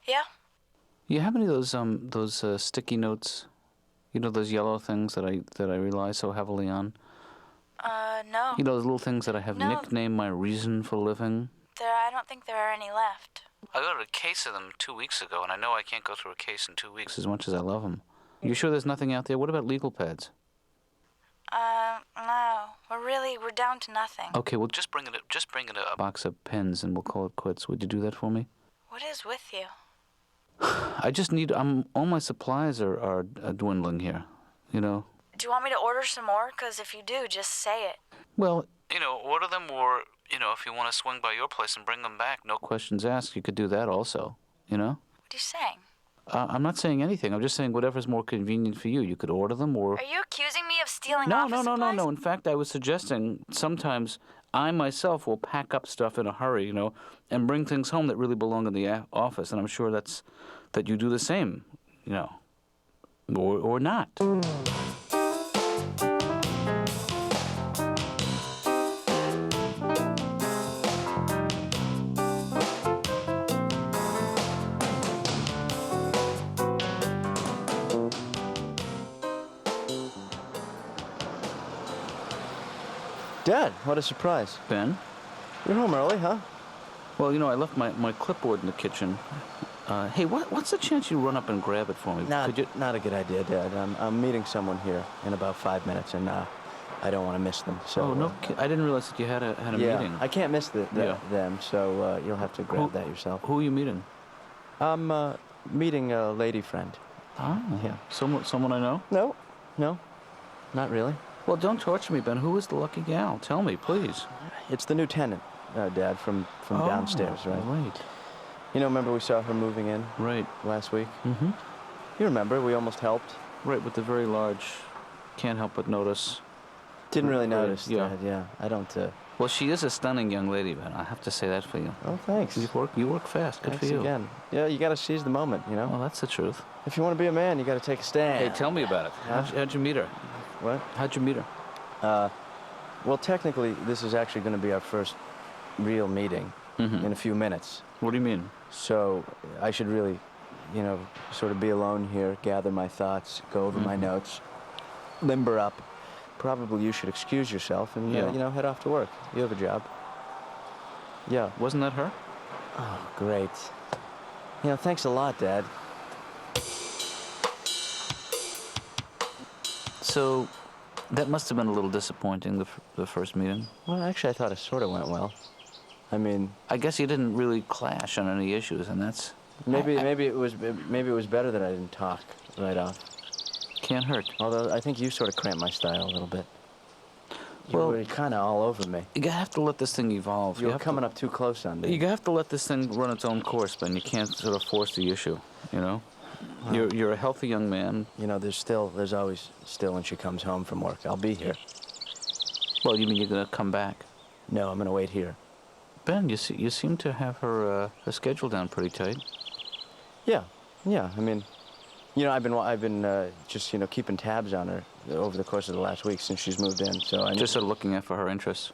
Yeah? You have any of those sticky notes? You know, those yellow things that I rely so heavily on? No. You know, those little things that I have No. nicknamed my reason for living? I don't think there are any left. I got a case of them 2 weeks ago, and I know I can't go through a case in 2 weeks as much as I love them. You sure there's nothing out there? What about legal pads? No. We're down to nothing. Okay, well, just bring it a box of pens, and we'll call it quits. Would you do that for me? What is with you? I just need, all my supplies are dwindling here, you know? Do you want me to order some more? 'Cause if you do, just say it. Well, you know, order them, or, you know, if you want to swing by your place and bring them back, no questions asked, you could do that also, you know? What are you saying? I'm not saying anything. I'm just saying whatever's more convenient for you. You could order them, or... Are you accusing me of stealing No, office no, no, no, supplies? no. In fact, I was suggesting sometimes I myself will pack up stuff in a hurry, you know, and bring things home that really belong in the office, and I'm sure that you do the same, you know, or not. Dad, what a surprise. Ben? You're home early, huh? Well, you know, I left my clipboard in the kitchen. Hey, what's the chance you run up and grab it for me? Not a good idea, Dad. I'm meeting someone here in about 5 minutes, and I don't want to miss them. So. Oh, no, I didn't realize that you had a meeting. I can't miss them, so you'll have to grab that yourself. Who are you meeting? I'm meeting a lady friend. Ah, yeah. Someone I know? No, not really. Well, don't torture me, Ben. Who is the lucky gal? Tell me, please. It's the new tenant, Dad, from downstairs, right? Right. You know, remember we saw her moving in? Right. Last week? Mm-hmm. You remember, we almost helped. Right, with the very large, can't help but notice. Didn't really notice, yeah. Dad, yeah. I don't, Well, she is a stunning young lady, Ben. I have to say that for you. Oh, thanks. You work fast. Good Thanks for you. Again. Yeah, you got to seize the moment, you know? Well, that's the truth. If you want to be a man, you got to take a stand. Hey, tell me about it. How'd you meet her? What? How'd you meet her? Well, technically, this is actually going to be our first real meeting in a few minutes. What do you mean? So I should really, you know, sort of be alone here, gather my thoughts, go over my notes, limber up. Probably you should excuse yourself and, you know, head off to work. You have a job. Yeah. Wasn't that her? Oh, great. You know, thanks a lot, Dad. So, that must have been a little disappointing, the first meeting. Well, actually, I thought it sort of went well. I mean, I guess you didn't really clash on any issues, and that's... maybe it was better that I didn't talk right off. Can't hurt. Although I think you sort of cramped my style a little bit. You Well, were kind of all over me. You have to let this thing evolve. You were coming up too close on me. You have to let this thing run its own course, Ben. You can't sort of force the issue, you know? You're a healthy young man. You know, there's always still when she comes home from work. I'll be here. Well, you mean you're going to come back? No, I'm going to wait here. Ben, you seem to have her schedule down pretty tight. Yeah. I mean, you know, I've been just, you know, keeping tabs on her over the course of the last week since she's moved in. So I just sort of looking out for her interests.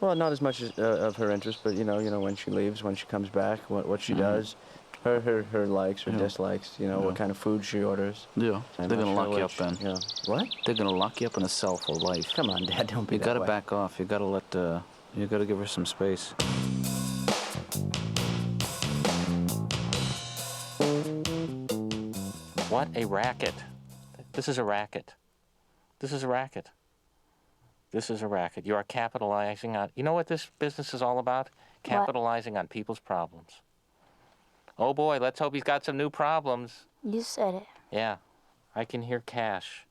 Well, not as much of her interest, but you know, when she leaves, when she comes back, what she does, her likes, her dislikes. You know, what kind of food she orders. Yeah. They're gonna lock you up, Ben. Yeah. What? They're gonna lock you up in a cell for life. Come on, Dad, don't be You that gotta way. back off. You gotta let. You gotta give her some space. What a racket. This is a racket. This is a racket. This is a racket. You are capitalizing on... You know what this business is all about? Capitalizing on people's problems. Oh, boy, let's hope he's got some new problems. You said it. Yeah, I can hear cash.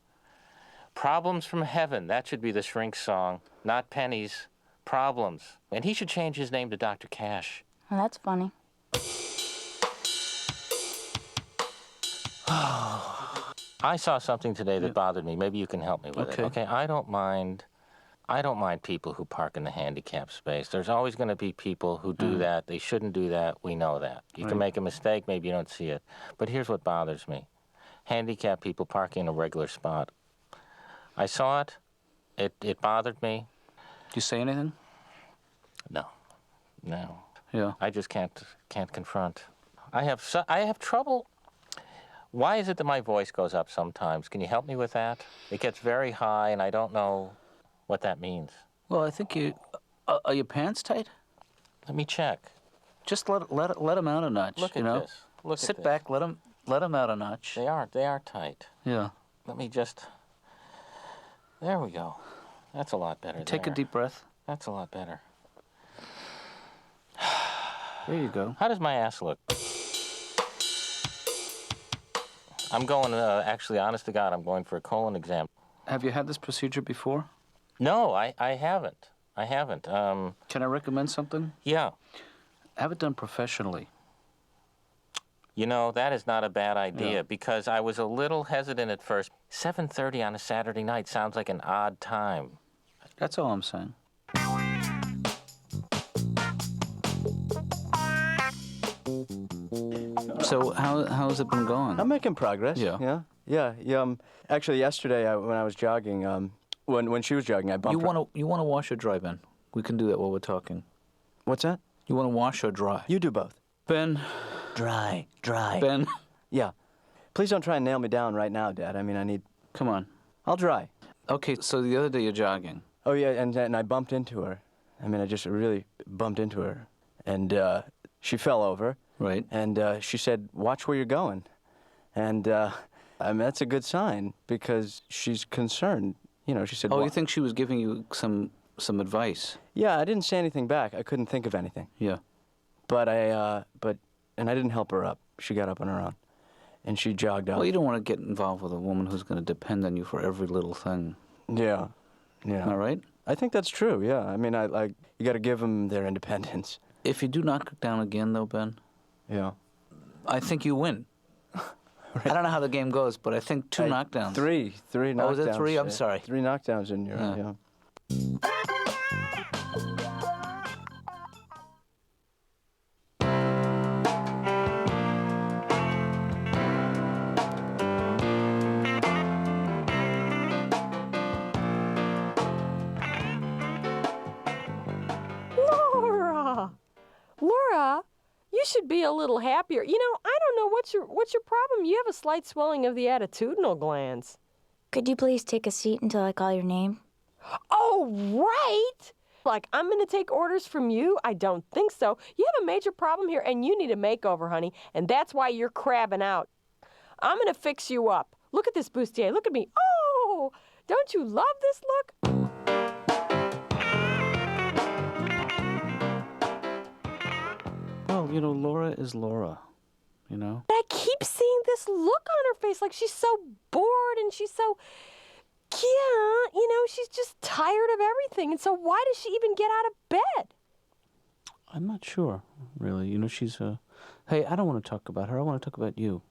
Problems from heaven. That should be the shrink song. Not pennies. Problems. And he should change his name to Dr. Cash. Well, that's funny. I saw something today that bothered me. Maybe you can help me with it. Okay, I don't mind people who park in the handicap space. There's always going to be people who do that. They shouldn't do that. We know that. You can make a mistake. Maybe you don't see it. But here's what bothers me. Handicapped people parking in a regular spot. I saw it. It bothered me. Do you say anything? No. Yeah. I just can't confront. I have trouble. Why is it that my voice goes up sometimes? Can you help me with that? It gets very high, and I don't know what that means. Well, I think you... are your pants tight? Let me check. Just let them out a notch, Look you at know? this. Look Sit at this. back, let them out a notch. They are tight. Yeah. Let me just... There we go. That's a lot better. Take there. a deep breath. That's a lot better. There you go. How does my ass look? I'm going, actually, honest to God, I'm going for a colon exam. Have you had this procedure before? No, I haven't. I haven't. Can I recommend something? Yeah. Have it done professionally. You know, that is not a bad idea, Yeah. because I was a little hesitant at first. 7:30 on a Saturday night sounds like an odd time. That's all I'm saying. So how's it been going? I'm making progress. Yeah. Yeah. Actually, yesterday when I was jogging, when she was jogging, I bumped. You wanna wash or dry, Ben? We can do that while we're talking. What's that? You wanna wash or dry? You do both. Ben. Dry. Ben. Yeah. Please don't try and nail me down right now, Dad. I mean, I need. Come on. I'll dry. Okay, so the other day you're jogging. Oh yeah, and I bumped into her. I mean, I just really bumped into her, and she fell over. Right. And she said, "Watch where you're going," and I mean that's a good sign because she's concerned. You know, she said. Oh, "Wa-" you think she was giving you some advice? Yeah, I didn't say anything back. I couldn't think of anything. Yeah. But I didn't help her up. She got up on her own, and she jogged out. Well, you don't want to get involved with a woman who's going to depend on you for every little thing. Yeah. Am I right? I think that's true. Yeah. I mean, you got to give them their independence. If you do knock her down again, though, Ben, Yeah. I think you win. I don't know how the game goes, but I think two knockdowns. Three knockdowns. Oh, was it three? I'm sorry. 3 knockdowns in your. Yeah. Yeah. Laura, you should be a little happier. You know, I don't know what's your problem. You have a slight swelling of the attitudinal glands. Could you please take a seat until I call your name? Oh, right. Like, I'm going to take orders from you? I don't think so. You have a major problem here, and you need a makeover, honey, and that's why you're crabbing out. I'm going to fix you up. Look at this bustier. Look at me. Oh, don't you love this look? Well, you know, Laura is Laura, you know? I keep seeing this look on her face, like she's so bored and she's so, yeah, you know, she's just tired of everything. And so why does she even get out of bed? I'm not sure, really. You know, she's Hey, I don't want to talk about her. I want to talk about you.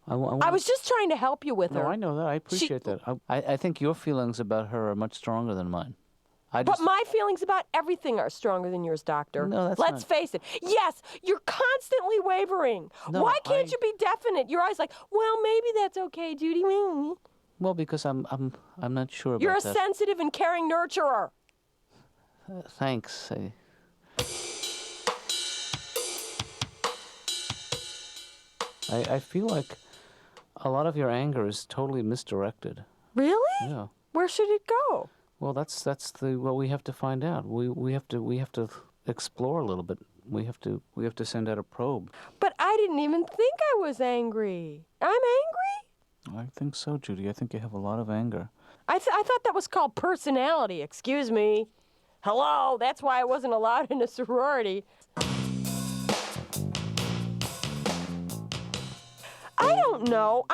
I was just trying to help you with her. No, I know that. I appreciate that. I think your feelings about her are much stronger than mine. But my feelings about everything are stronger than yours, Doctor. No, that's Let's face it. Yes, you're constantly wavering. No, Why can't you be definite? You're always like, well, maybe that's okay, Judy. Well, because I'm not sure about You're a that. sensitive and caring nurturer. Thanks. I feel like a lot of your anger is totally misdirected. Really? Yeah. Where should it go? Well, that's what we have to find out. We have to explore a little bit. We have to send out a probe. But I didn't even think I was angry. I'm angry? I think so, Judy. I think you have a lot of anger. I thought that was called personality. Excuse me. Hello, that's why I wasn't allowed in a sorority. I don't know.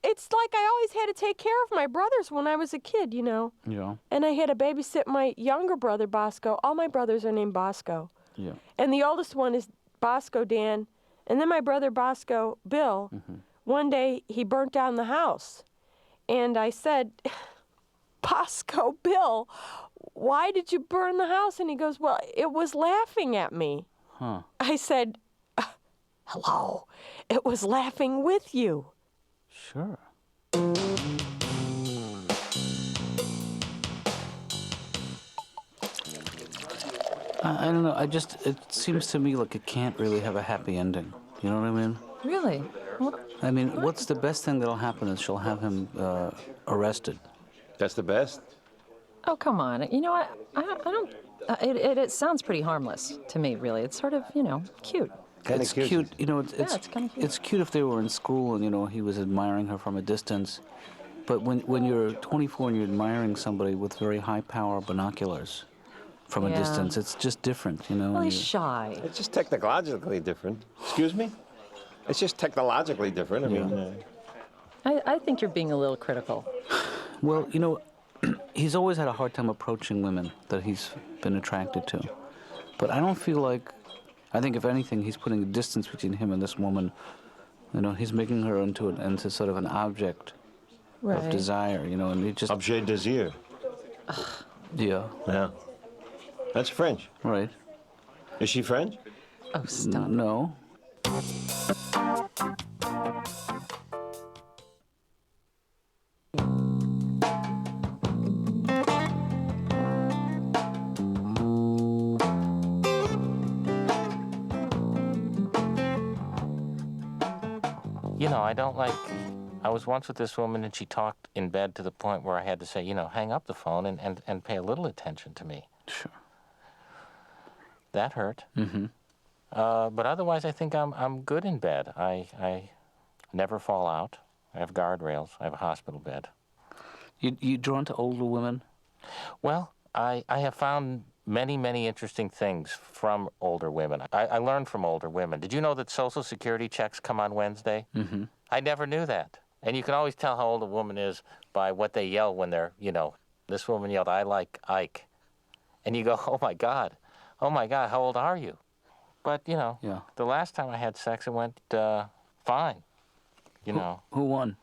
It's like I always had to take care of my brothers when I was a kid, you know. Yeah. And I had to babysit my younger brother, Bosco. All my brothers are named Bosco. Yeah. And the oldest one is Bosco Dan. And then my brother, Bosco Bill, one day he burnt down the house. And I said, Bosco Bill, why did you burn the house? And he goes, well, it was laughing at me. Huh. I said, hello, it was laughing with you. Sure. I don't know. It seems to me like it can't really have a happy ending. You know what I mean? Really? Well, I mean, what's the best thing that'll happen is she'll have him arrested. That's the best? oh, come on. You know, I don't. It sounds pretty harmless to me, really. It's sort of, cute. Kinda It's cute. You know, it's kind of cute. It's cute if they were in school and, he was admiring her from a distance. But when you're 24 and you're admiring somebody with very high power binoculars from a distance, it's just different, Well, he's shy. It's just technologically different. Excuse me? It's just technologically different. I mean... I think you're being a little critical. Well, he's always had a hard time approaching women that he's been attracted to. But I don't feel like... I think, if anything, he's putting a distance between him and this woman. He's making her into sort of an object of desire, and he just... Objet désir. Yeah. Yeah. That's French. Right. Is she French? Oh, stop. No. I don't like... I was once with this woman, and she talked in bed to the point where I had to say, hang up the phone and pay a little attention to me. Sure. That hurt. Mm-hmm. But otherwise, I think I'm good in bed. I never fall out. I have guardrails. I have a hospital bed. You drawn to older women? Well, I have found many, many interesting things from older women. I learned from older women. Did you know that Social Security checks come on Wednesday? Mm-hmm. I never knew that. And you can always tell how old a woman is by what they yell when they're, this woman yelled, "I like Ike." And you go, oh my God, how old are you? But, the last time I had sex, it went fine, Who won?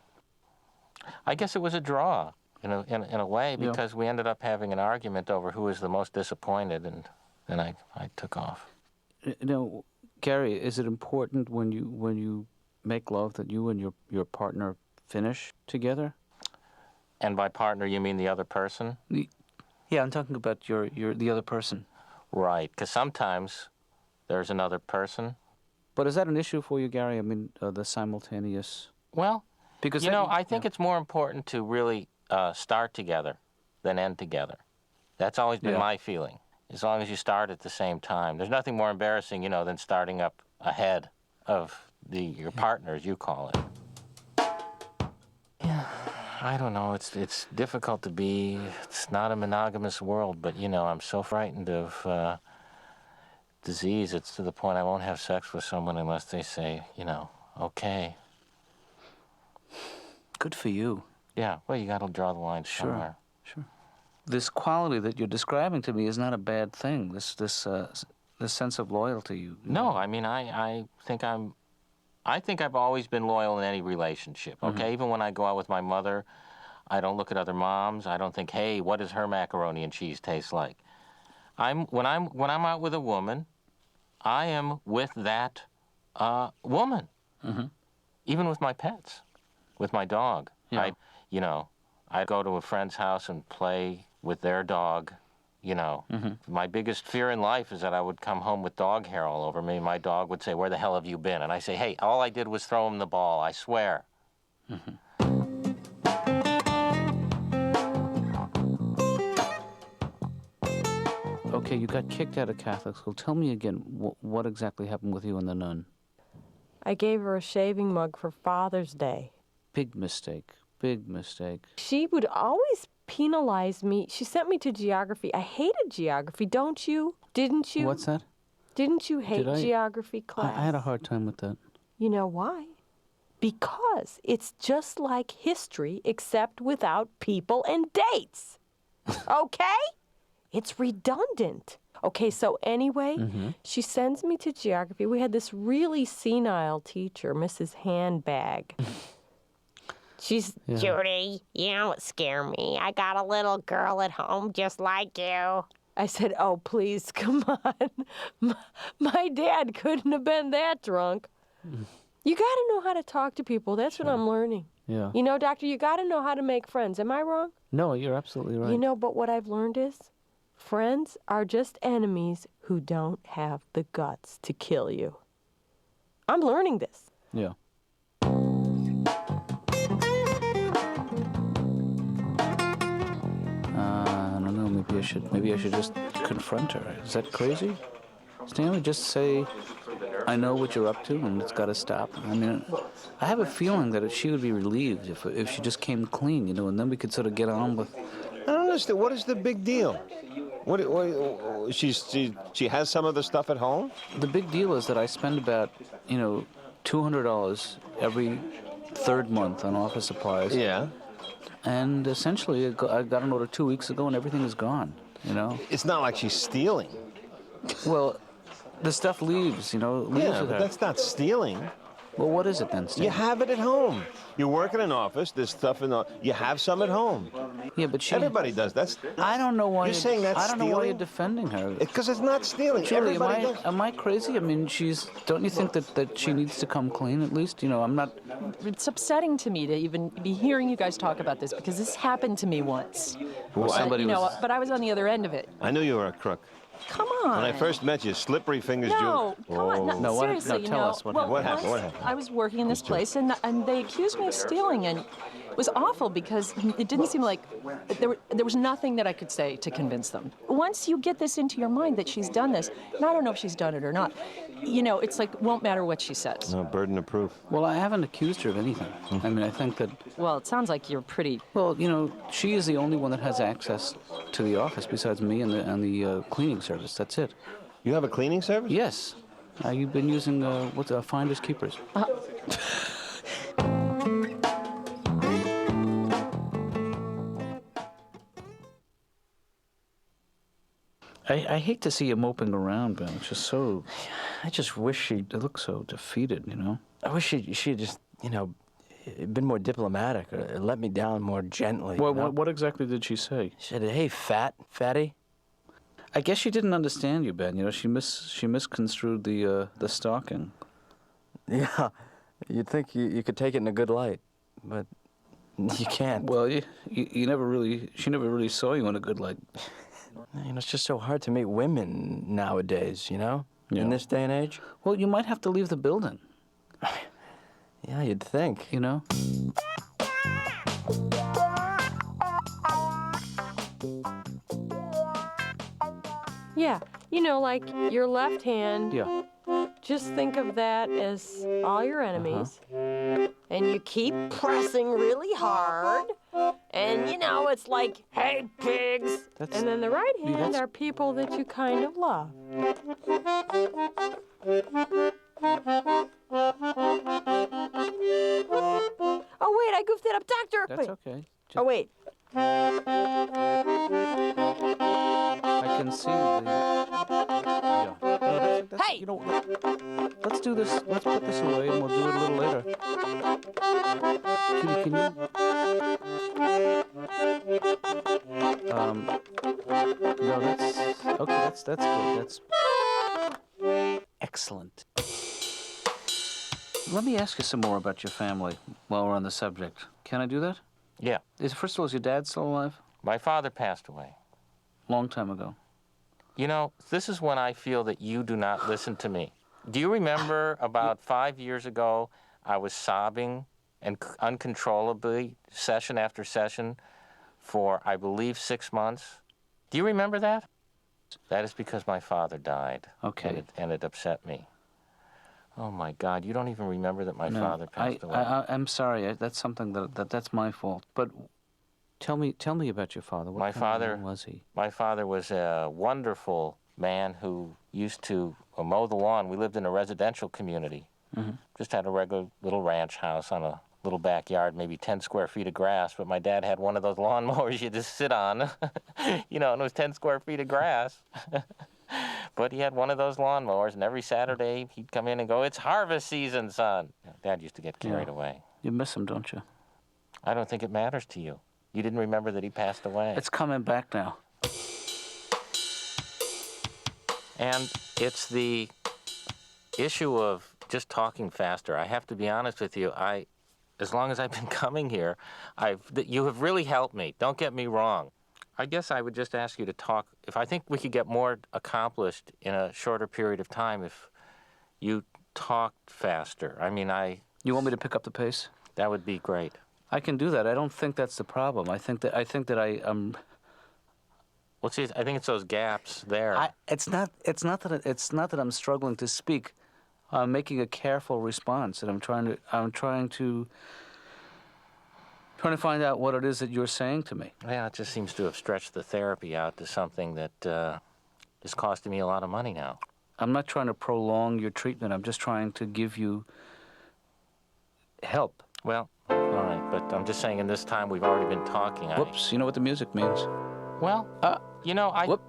I guess it was a draw, in a way, because we ended up having an argument over who was the most disappointed, and then I took off. Gary, is it important when you make love that you and your partner finish together? And by partner, you mean the other person? Yeah, I'm talking about the other person. Right, because sometimes there's another person. But is that an issue for you, Gary? I mean, the simultaneous... Well, because I think it's more important to really start together than end together. That's always been my feeling, as long as you start at the same time. There's nothing more embarrassing, than starting up ahead of your partner, as you call it. Yeah, I don't know. It's difficult to be. It's not a monogamous world, but I'm so frightened of disease. It's to the point I won't have sex with someone unless they say, okay. Good for you. Yeah. Well, you got to draw the line somewhere. Sure. This quality that you're describing to me is not a bad thing. This sense of loyalty. No, I mean, I think I've always been loyal in any relationship, okay? Mm-hmm. Even when I go out with my mother, I don't look at other moms. I don't think, hey, what does her macaroni and cheese taste like? When I'm out with a woman, I am with that woman. Mm-hmm. Even with my pets, with my dog. Yeah. I'd go to a friend's house and play with their dog. Mm-hmm. My biggest fear in life is that I would come home with dog hair all over me. My dog would say, "Where the hell have you been?" And I say, "Hey, all I did was throw him the ball, I swear." Mm-hmm. Okay, you got kicked out of Catholic school. Tell me again, what exactly happened with you and the nun? I gave her a shaving mug for Father's Day. Big mistake. Big mistake. She would always penalize me. She sent me to geography. I hated geography, don't you? Didn't you? What's that? Didn't you hate geography class? I had a hard time with that. You know why? Because it's just like history, except without people and dates. Okay? It's redundant. Okay, so anyway, she sends me to geography. We had this really senile teacher, Mrs. Handbag. She's, Judy, you don't scare me. I got a little girl at home just like you. I said, oh, please, come on. My dad couldn't have been that drunk. You got to know how to talk to people. That's what I'm learning. Yeah. Doctor, you got to know how to make friends. Am I wrong? No, you're absolutely right. But what I've learned is Friends are just enemies who don't have the guts to kill you. I'm learning this. Yeah. I don't know. Maybe I should just confront her. Is that crazy? Stanley, just say, I know what you're up to, and it's got to stop. I mean, I have a feeling that she would be relieved if she just came clean, and then we could sort of get on with. I don't understand. What is the big deal? What she has some of the stuff at home? The big deal is that I spend about, $200 every third month on office supplies. Yeah. And essentially, I got an order 2 weeks ago, and everything is gone, It's not like she's stealing. Well, the stuff leaves, leaves Yeah, with but her. that's not stealing. Well, what is it then, Stan? You have it at home. You work in an office, there's stuff you have some at home. Yeah, but she... Everybody does. I don't know why You're saying that's I don't know why stealing? you're defending her. Because it's not stealing. Julie, Everybody does. am I crazy? I mean, don't you think that she needs to come clean at least? I'm not... It's upsetting to me to even be hearing you guys talk about this because this happened to me once. Well, somebody was... But I was on the other end of it. I knew you were a crook. Come on. When I first met you, slippery fingers, No, Julie. come on. No, what- seriously, no, tell us what well, happened. What happened? I was working in this place, and they accused me of stealing, and it was awful because it didn't seem like there was nothing that I could say to convince them. Once you get this into your mind that she's done this, and I don't know if she's done it or not, it's like won't matter what she says. No burden of proof. Well, I haven't accused her of anything. I mean, I think that... Well, it sounds like you're pretty... Well, she is the only one that has access to the office besides me and the cleaning service. That's it. You have a cleaning service? Yes. You've been using, Finders Keepers. I hate to see you moping around, Ben. It's just so... I just wish she... It looks so defeated, I wish she had just, been more diplomatic or let me down more gently. Well, what exactly did she say? She said, hey, fatty. I guess she didn't understand you, Ben. She misconstrued the stalking. Yeah, you'd think you could take it in a good light, but you can't. Well, she never really saw you in a good light. It's just so hard to meet women nowadays, Yeah. in this day and age. Well, you might have to leave the building. Yeah, you'd think. Yeah, like your left hand. Yeah. Just think of that as all your enemies. And you keep pressing really hard. And, it's like, hey, pigs. And then the right hand are people that you kind of love. Oh, wait, I goofed it up, Doctor. That's okay. Oh, wait. I can see the... Yeah. Hey! Let's do this. Let's put this away and we'll do it a little later. Judy, can you... No, that's... Okay, that's good. That's... Excellent. Let me ask you some more about your family while we're on the subject. Can I do that? Yeah. First of all, is your dad still alive? My father passed away. Long time ago. This is when I feel that you do not listen to me. Do you remember about 5 years ago, I was sobbing and uncontrollably, session after session, for, I believe, 6 months? Do you remember that? That is because my father died. Okay. And it upset me. Oh, my God, you don't even remember that my father passed away. I'm sorry. That's something that's my fault. But tell me about your father. What kind of man was he? My father was a wonderful man who used to mow the lawn. We lived in a residential community. Mm-hmm. Just had a regular little ranch house on a little backyard, maybe 10 square feet of grass. But my dad had one of those lawnmowers you just sit on, and it was 10 square feet of grass. But he had one of those lawnmowers, and every Saturday he'd come in and go, "It's harvest season, son." Dad used to get carried away. You miss him, don't you? I don't think it matters to you. You didn't remember that he passed away. It's coming back now. And it's the issue of just talking faster. I have to be honest with you. As long as I've been coming here, you have really helped me. Don't get me wrong. I guess I would just ask you to talk. If I think we could get more accomplished in a shorter period of time if you talked faster. I mean, You want me to pick up the pace? that would be great. I can do that. I don't think that's the problem. I think that I Well, see, I think it's those gaps there. it's not that I'm struggling to speak. I'm making a careful response, and I'm trying to find out what it is that you're saying to me. Yeah, it just seems to have stretched the therapy out to something that is costing me a lot of money now. I'm not trying to prolong your treatment. I'm just trying to give you help. Well, all right, but I'm just saying in this time we've already been talking. Whoops, you know what the music means. Well, you know, Whoop.